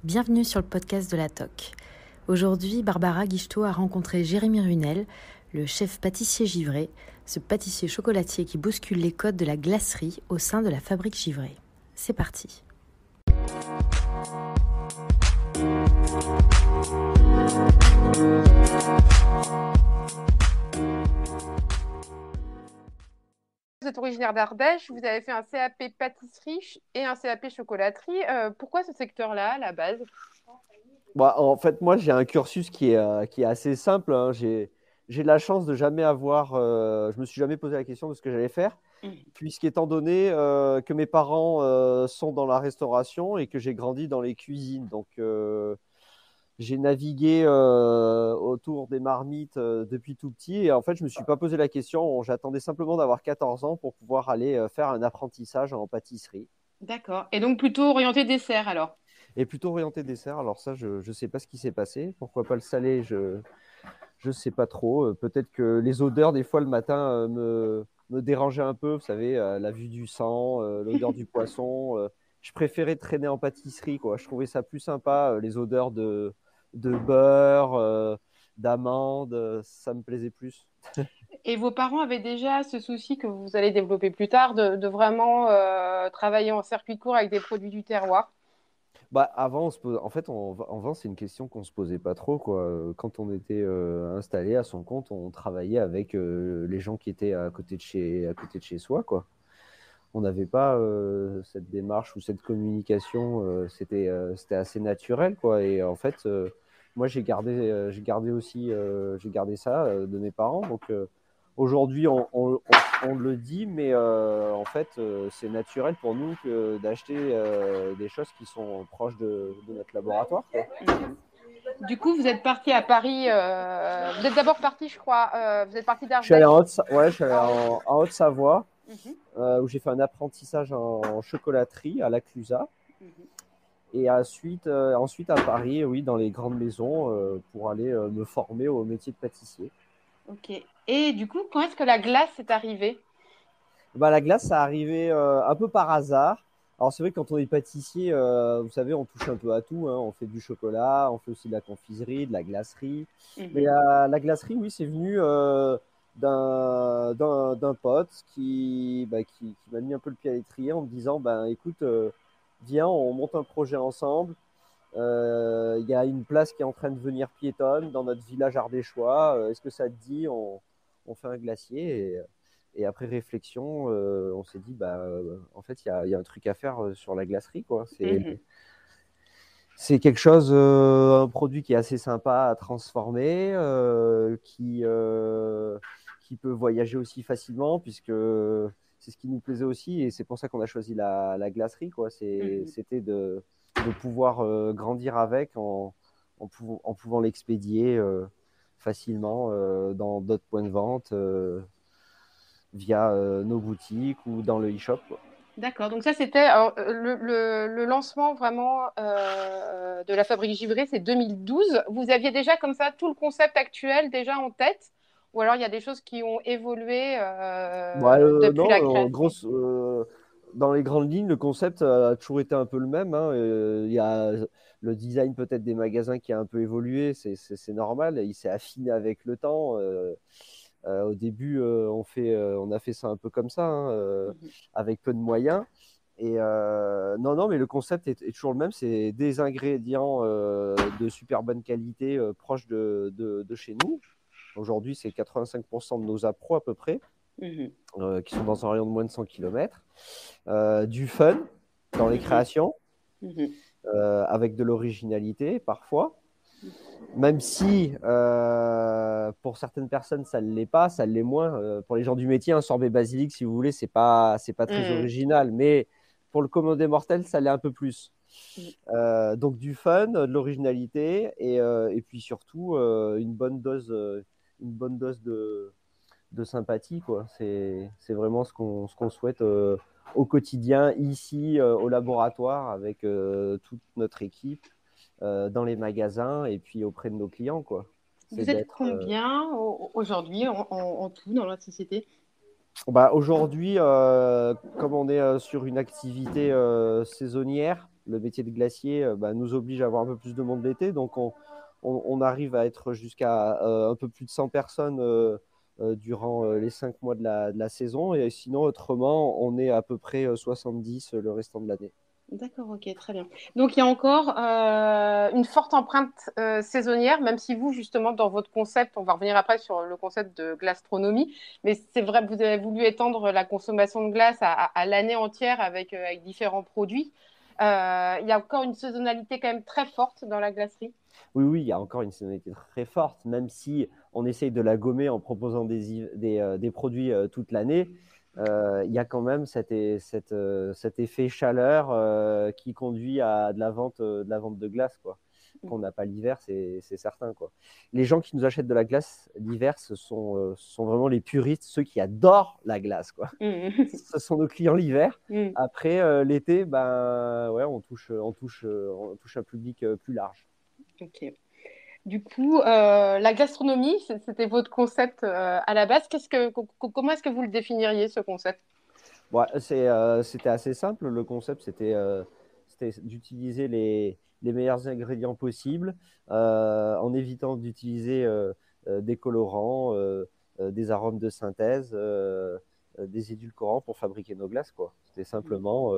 Bienvenue sur le podcast de la TOC. Aujourd'hui, Barbara Guichetot a rencontré Jérémy Runel, le chef pâtissier givré, ce pâtissier chocolatier qui bouscule les codes de la glacerie au sein de la fabrique givrée. C'est parti. Vous êtes originaire d'Ardèche, vous avez fait un CAP pâtisserie et un CAP chocolaterie. Pourquoi ce secteur-là, à la base? Bah, en fait, moi, j'ai un cursus qui est assez simple, hein. J'ai la chance de jamais avoir. Je me suis jamais posé la question de ce que j'allais faire, puisqu'étant donné que mes parents sont dans la restauration et que j'ai grandi dans les cuisines. Donc, j'ai navigué autour des marmites depuis tout petit. Et en fait, je me suis pas posé la question. J'attendais simplement d'avoir 14 ans pour pouvoir aller faire un apprentissage en pâtisserie. D'accord. Et donc plutôt orienté dessert alors? Et plutôt orienté dessert. Alors ça, je ne sais pas ce qui s'est passé. Pourquoi pas le salé, je sais pas trop. Peut-être que les odeurs, des fois, le matin, me dérangeaient un peu. Vous savez, la vue du sang, l'odeur du poisson. Je préférais traîner en pâtisserie, quoi. Je trouvais ça plus sympa. Les odeurs de beurre, d'amande, ça me plaisait plus. Et vos parents avaient déjà ce souci que vous allez développer plus tard de vraiment travailler en circuit court avec des produits du terroir? Bah, avant, en fait, avant, c'est une question qu'on se posait pas trop, quoi. Quand on était installé à son compte, on travaillait avec les gens qui étaient à côté de chez soi, quoi. On n'avait pas cette démarche ou cette communication. C'était assez naturel, quoi. Et en fait, moi, j'ai gardé ça de mes parents. Donc, aujourd'hui, on le dit, mais en fait, c'est naturel pour nous d'acheter des choses qui sont proches de notre laboratoire, quoi. Du coup, vous êtes parti à Paris. Vous êtes d'abord parti, je crois. Vous êtes parti Je suis allé d'Ardèche. ouais, je suis allé Ah, en Haute-Savoie, mhm, où j'ai fait un apprentissage en chocolaterie à la Clusa. mhm. Et ensuite à Paris, oui, dans les grandes maisons, pour aller me former au métier de pâtissier. Ok. Et du coup, quand est-ce que la glace est arrivée? Bah, la glace, ça arrivait un peu par hasard. Alors c'est vrai que quand on est pâtissier, vous savez, on touche un peu à tout, hein. On fait du chocolat, on fait aussi de la confiserie, de la glacerie. Mais Mhm, la glacerie, oui, c'est venu d'un pote qui m'a mis un peu le pied à l'étrier en me disant, ben écoute, viens, on monte un projet ensemble. Il y a une place qui est en train de devenir piétonne dans notre village ardéchois. Est-ce que ça te dit, on fait un glacier et après réflexion, on s'est dit, bah, en fait, il y a un truc à faire sur la glacerie, quoi. mhm. C'est quelque chose, un produit qui est assez sympa à transformer, qui peut voyager aussi facilement, puisque c'est ce qui nous plaisait aussi, et c'est pour ça qu'on a choisi la glacerie, quoi. Mhm. C'était de pouvoir grandir avec en pouvant l'expédier facilement dans d'autres points de vente, via nos boutiques ou dans le e-shop, quoi. D'accord, donc ça c'était alors, le lancement vraiment de la fabrique givrée, c'est 2012. Vous aviez déjà comme ça tout le concept actuel déjà en tête, ou alors il y a des choses qui ont évolué Ouais, depuis la non, création? dans les grandes lignes, le concept a toujours été un peu le même, hein. Il y a le design peut-être des magasins qui a un peu évolué, c'est normal. Il s'est affiné avec le temps. Au début, on a fait ça un peu comme ça, hein, Mhm. avec peu de moyens. Et non, non, mais le concept est toujours le même. C'est des ingrédients de super bonne qualité, proches de chez nous. Aujourd'hui, c'est 85% de nos appros à peu près, Mhm. qui sont dans un rayon de moins de 100 km. Du fun dans les Mhm. créations, Mhm. avec de l'originalité parfois. Même si pour certaines personnes ça ne l'est pas, ça l'est moins. Pour les gens du métier, un sorbet basilic, si vous voulez, c'est pas très Mhm. original. Mais pour le commun des mortels, ça l'est un peu plus. Donc du fun, de l'originalité et puis surtout une bonne dose de sympathie, quoi. C'est vraiment ce qu'on souhaite au quotidien, ici, au laboratoire, avec toute notre équipe, dans les magasins et puis auprès de nos clients, quoi. C'est Vous êtes d'être. combien aujourd'hui en tout dans la société? Bah, aujourd'hui, comme on est sur une activité saisonnière, le métier de glacier nous oblige à avoir un peu plus de monde l'été. Donc, on arrive à être jusqu'à un peu plus de 100 personnes durant les 5 mois de la saison. Et sinon, autrement, on est à peu près 70 le restant de l'année. D'accord, ok, très bien. Donc, il y a encore une forte empreinte saisonnière, même si vous, justement, dans votre concept, on va revenir après sur le concept de gastronomie, mais c'est vrai que vous avez voulu étendre la consommation de glace à l'année entière avec différents produits. Il y a encore une saisonnalité quand même très forte dans la glacerie. Oui, il y a encore une saisonnalité très forte, même si on essaye de la gommer en proposant des produits toute l'année. Il y a quand même cet effet chaleur qui conduit à de la vente de glace, quoi. Qu'on n'a pas l'hiver, c'est certain, quoi. Les gens qui nous achètent de la glace l'hiver, ce sont vraiment les puristes, ceux qui adorent la glace, quoi. Ce sont nos clients l'hiver. Après, l'été, ouais, on touche un public plus large. Ok. Du coup, la gastronomie, c'était votre concept à la base. Comment est-ce que vous le définiriez, ce concept? Ouais, c'était assez simple. Le concept, c'était d'utiliser les meilleurs ingrédients possibles en évitant d'utiliser des colorants, des arômes de synthèse, des édulcorants pour fabriquer nos glaces, quoi. C'était simplement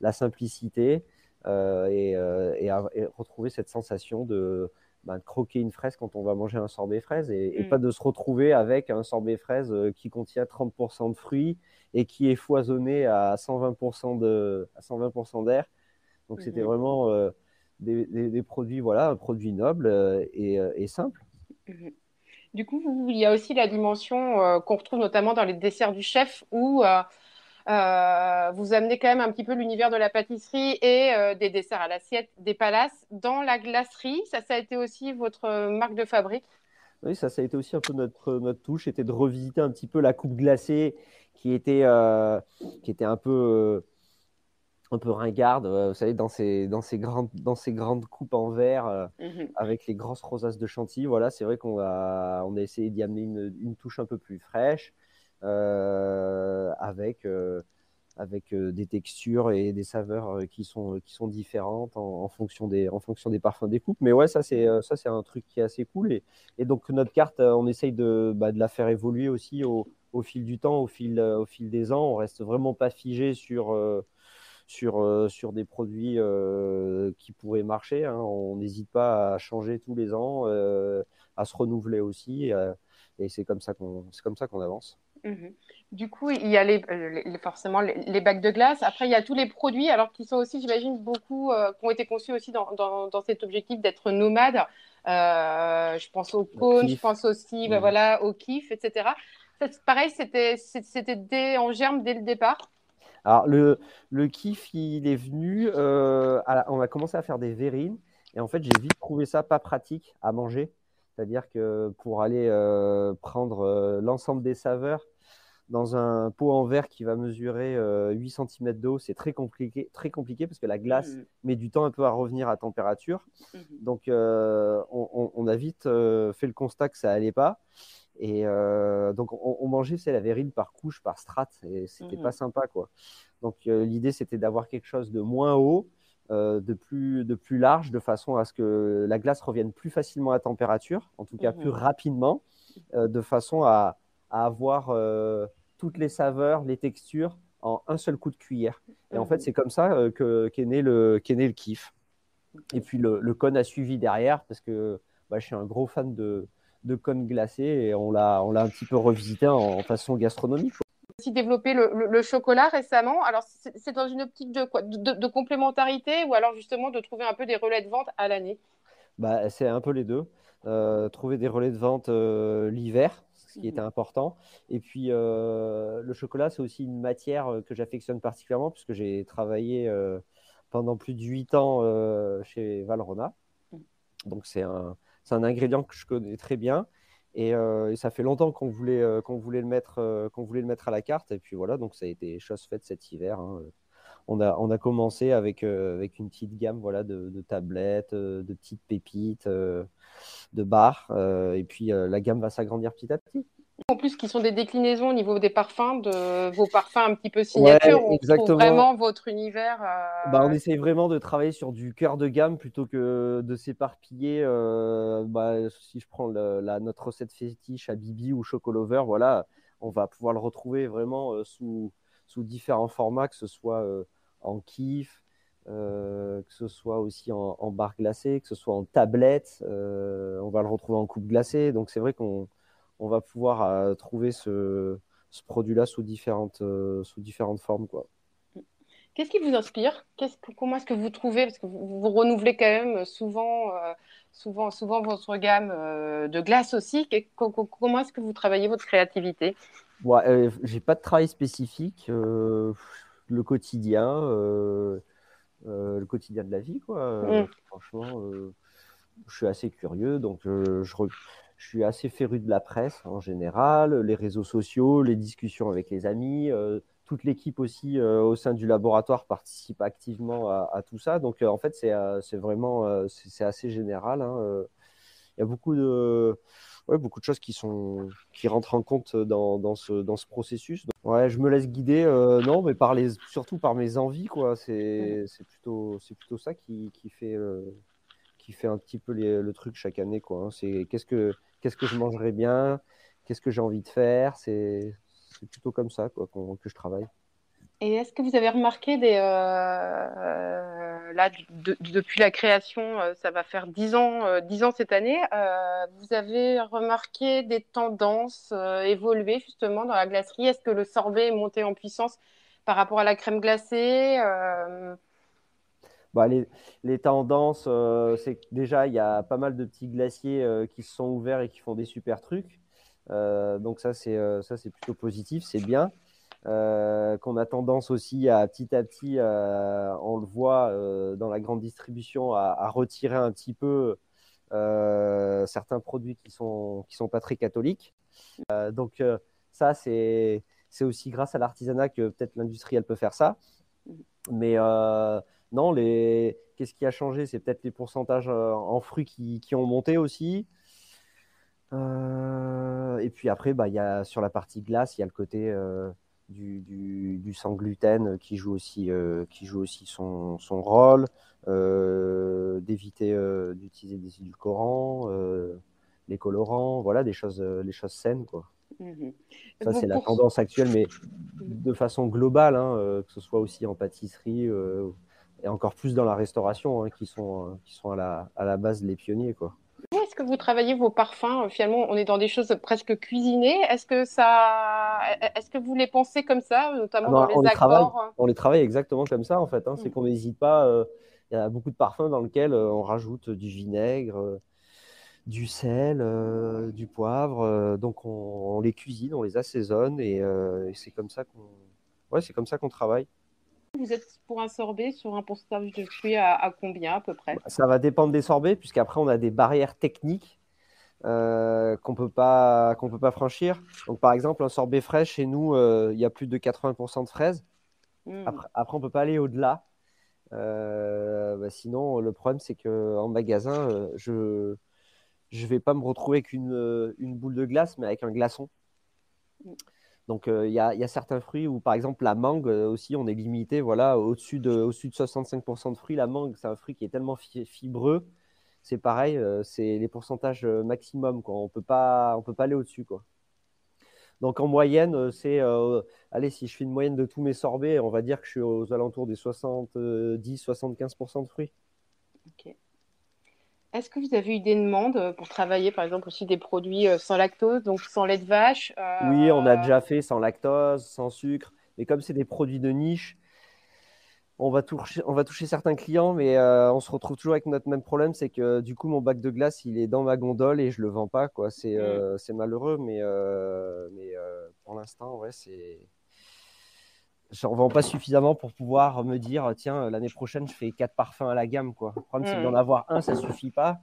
la simplicité et retrouver cette sensation de croquer une fraise quand on va manger un sorbet fraise et pas de se retrouver avec un sorbet fraise qui contient 30% de fruits et qui est foisonné à 120% d'air. Donc, c'était vraiment des produits, voilà, un produit noble et simple. Du coup, il y a aussi la dimension qu'on retrouve notamment dans les desserts du chef où vous amenez quand même un petit peu l'univers de la pâtisserie et des desserts à l'assiette, des palaces dans la glacerie. Ça a été aussi votre marque de fabrique. Oui, ça a été aussi un peu notre touche, c'était de revisiter un petit peu la coupe glacée qui était un peu ringarde, vous savez, dans ces grandes coupes en verre avec les grosses rosaces de Chantilly. Voilà, c'est vrai on a essayé d'y amener une touche un peu plus fraîche avec des textures et des saveurs qui sont différentes en fonction des parfums des coupes. Mais ouais, ça c'est un truc qui est assez cool. Et donc notre carte, on essaye de la faire évoluer aussi au fil du temps, au fil des ans. On reste vraiment pas figé sur des produits qui pourraient marcher, hein. On n'hésite pas à changer tous les ans, à se renouveler aussi. Et c'est comme ça qu'on avance. Du coup, il y a forcément les bacs de glace. Après, il y a tous les produits, alors qui sont aussi, j'imagine, beaucoup, qui ont été conçus aussi dans cet objectif d'être nomade. Je pense aux cônes, je pense aussi voilà, au kiff, etc. Ça, pareil, c'était en germe dès le départ. Alors, le kiff, il est venu, on a commencé à faire des verrines, et en fait, j'ai vite trouvé ça pas pratique à manger. C'est-à-dire que pour aller prendre l'ensemble des saveurs dans un pot en verre qui va mesurer 8 cm d'eau, c'est très compliqué parce que la glace met du temps un peu à revenir à température. Donc, on a vite fait le constat que ça allait pas. Et donc, on mangeait la verrine par couche, par strate, et c'était pas sympa, quoi. Donc, l'idée, c'était d'avoir quelque chose de moins haut, de plus large, de façon à ce que la glace revienne plus facilement à température, en tout cas plus rapidement, de façon à avoir toutes les saveurs, les textures en un seul coup de cuillère. Et en fait, c'est comme ça qu'est né le kiff. Et puis, le cône a suivi derrière parce que je suis un gros fan de cônes glacés et on l'a un petit peu revisité en façon gastronomique. Aussi développé le chocolat récemment. Alors, c'est dans une optique de quoi? De complémentarité ou alors justement de trouver un peu des relais de vente à l'année? C'est un peu les deux. Trouver des relais de vente l'hiver, ce qui était important. Et puis, le chocolat, c'est aussi une matière que j'affectionne particulièrement puisque j'ai travaillé pendant plus de 8 ans chez Valrhona. Donc, c'est un ingrédient que je connais très bien. Et ça fait longtemps qu'on voulait le mettre à la carte. Et puis voilà, donc ça a été chose faite cet hiver, hein. On a commencé avec une petite gamme, voilà, de tablettes, de petites pépites, de barres. Et puis la gamme va s'agrandir petit à petit. En plus, qui sont des déclinaisons au niveau des parfums, de vos parfums un petit peu Ouais, signature. On retrouve exactement. vraiment votre univers. Bah, on essaye vraiment de travailler sur du cœur de gamme plutôt que de s'éparpiller. Si je prends notre recette fétiche à Bibi ou Chocolover, voilà, on va pouvoir le retrouver vraiment sous différents formats, que ce soit en kiff, que ce soit aussi en barre glacée, que ce soit en tablette. On va le retrouver en coupe glacée. Donc c'est vrai qu'on va pouvoir trouver ce produit-là sous différentes formes, quoi. Qu'est-ce qui vous inspire? Comment est-ce que vous trouvez? Parce que vous renouvelez quand même souvent votre gamme de glace aussi. Comment est-ce que vous travaillez votre créativité? Ouais, j'ai pas de travail spécifique. Le quotidien, le quotidien de la vie, quoi. Mm. Franchement, je suis assez curieux, donc je suis assez féru de la presse en général, les réseaux sociaux, les discussions avec les amis. Toute l'équipe aussi au sein du laboratoire participe activement à tout ça. Donc en fait, c'est vraiment c'est assez général, hein. Il y a beaucoup de choses qui rentrent en compte dans ce processus. Donc, ouais, je me laisse guider, non, mais surtout par mes envies, quoi. C'est plutôt ça qui fait un petit peu le truc chaque année, quoi, hein. C'est qu'est-ce que je mangerais bien, qu'est-ce que j'ai envie de faire. C'est plutôt comme ça, quoi, que je travaille. Et est-ce que vous avez remarqué là, depuis la création, ça va faire 10 ans cette année, vous avez remarqué des tendances évoluer justement dans la glacerie? Est-ce que le sorbet est monté en puissance par rapport à la crème glacée? Bah, les tendances, c'est que déjà, il y a pas mal de petits glaciers qui se sont ouverts et qui font des super trucs. Donc ça, c'est plutôt positif, c'est bien. Qu'on a tendance aussi à petit, on le voit dans la grande distribution, à retirer un petit peu certains produits qui sont pas très catholiques. Donc ça, c'est aussi grâce à l'artisanat que peut-être l'industrie, elle peut faire ça. Mais non, qu'est-ce qui a changé? C'est peut-être les pourcentages en fruits qui ont monté aussi. Et puis après, bah, sur la partie glace, il y a le côté du sans gluten qui joue aussi son rôle, d'éviter d'utiliser des édulcorants, les colorants, voilà, les choses saines, quoi. Mhm. Ça, Vous, c'est la pour... tendance actuelle, mais de façon globale, hein, que ce soit aussi en pâtisserie et encore plus dans la restauration, hein, qui sont à la base les pionniers, quoi. Où est-ce que vous travaillez vos parfums? Finalement, on est dans des choses presque cuisinées. Est-ce que vous les pensez comme ça, Ah notamment dans ben, les accords? on les travaille exactement comme ça, en fait, hein. C'est Mhm. qu'on n'hésite pas. Il y a beaucoup de parfums dans lesquels on rajoute du vinaigre, du sel, du poivre. Donc on les cuisine, on les assaisonne et ouais, c'est comme ça qu'on travaille. Vous êtes pour un sorbet sur un pourcentage de fruits à combien à peu près? Ça va dépendre des sorbets, puisqu'après on a des barrières techniques qu'on peut pas franchir. Donc par exemple, un sorbet frais, chez nous, il y a plus de 80% de fraises. Mhm. Après on peut pas aller au-delà. Bah, sinon, le problème, c'est qu'en magasin, je vais pas me retrouver avec une boule de glace, mais avec un glaçon. Donc, il y a certains fruits où, par exemple, la mangue aussi, on est limité. Voilà, au-dessus de 65% de fruits, la mangue, c'est un fruit qui est tellement fibreux. C'est pareil, c'est les pourcentages maximum, quoi. On peut pas aller au-dessus, quoi. Donc, en moyenne, allez, si je fais une moyenne de tous mes sorbets, on va dire que je suis aux alentours des 70-75% de fruits. Ok. Est-ce que vous avez eu des demandes pour travailler, par exemple, aussi des produits sans lactose, donc sans lait de vache? Oui, on a déjà fait sans lactose, sans sucre, mais comme c'est des produits de niche, on va toucher certains clients, mais on se retrouve toujours avec notre même problème, c'est que du coup, mon bac de glace, il est dans ma gondole et je le vends pas, quoi. C'est Hmm. c'est malheureux, mais pour l'instant, ouais, j'en vends pas suffisamment pour pouvoir me dire, tiens, l'année prochaine, je fais 4 parfums à la gamme, quoi. Le problème, c'est que d'en Hmm. avoir un, ça suffit pas.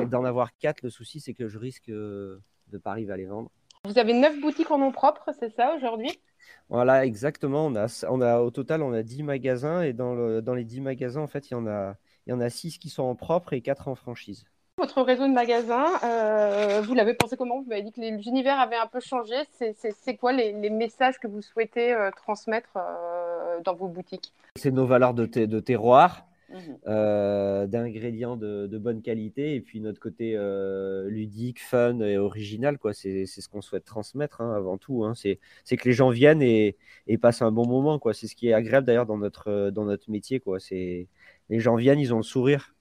Et d'en avoir 4, le souci, c'est que je risque de pas arriver à les vendre. Vous avez 9 boutiques en nom propre, c'est ça aujourd'hui? Voilà, exactement. Au total, on a 10 magasins et dans les 10 magasins, en fait, il y en a 6 qui sont en propre et 4 en franchise. Votre réseau de magasins, vous l'avez pensé comment? Vous m'avez dit que l'univers avait un peu changé. C'est quoi les messages que vous souhaitez transmettre dans vos boutiques? C'est nos valeurs de terroir, d'ingrédients de bonne qualité, et puis notre côté ludique, fun et original, quoi. C'est ce qu'on souhaite transmettre, hein, avant tout, hein. C'est que les gens viennent et passent un bon moment, quoi. C'est ce qui est agréable d'ailleurs dans notre métier, quoi. Les gens viennent, ils ont le sourire.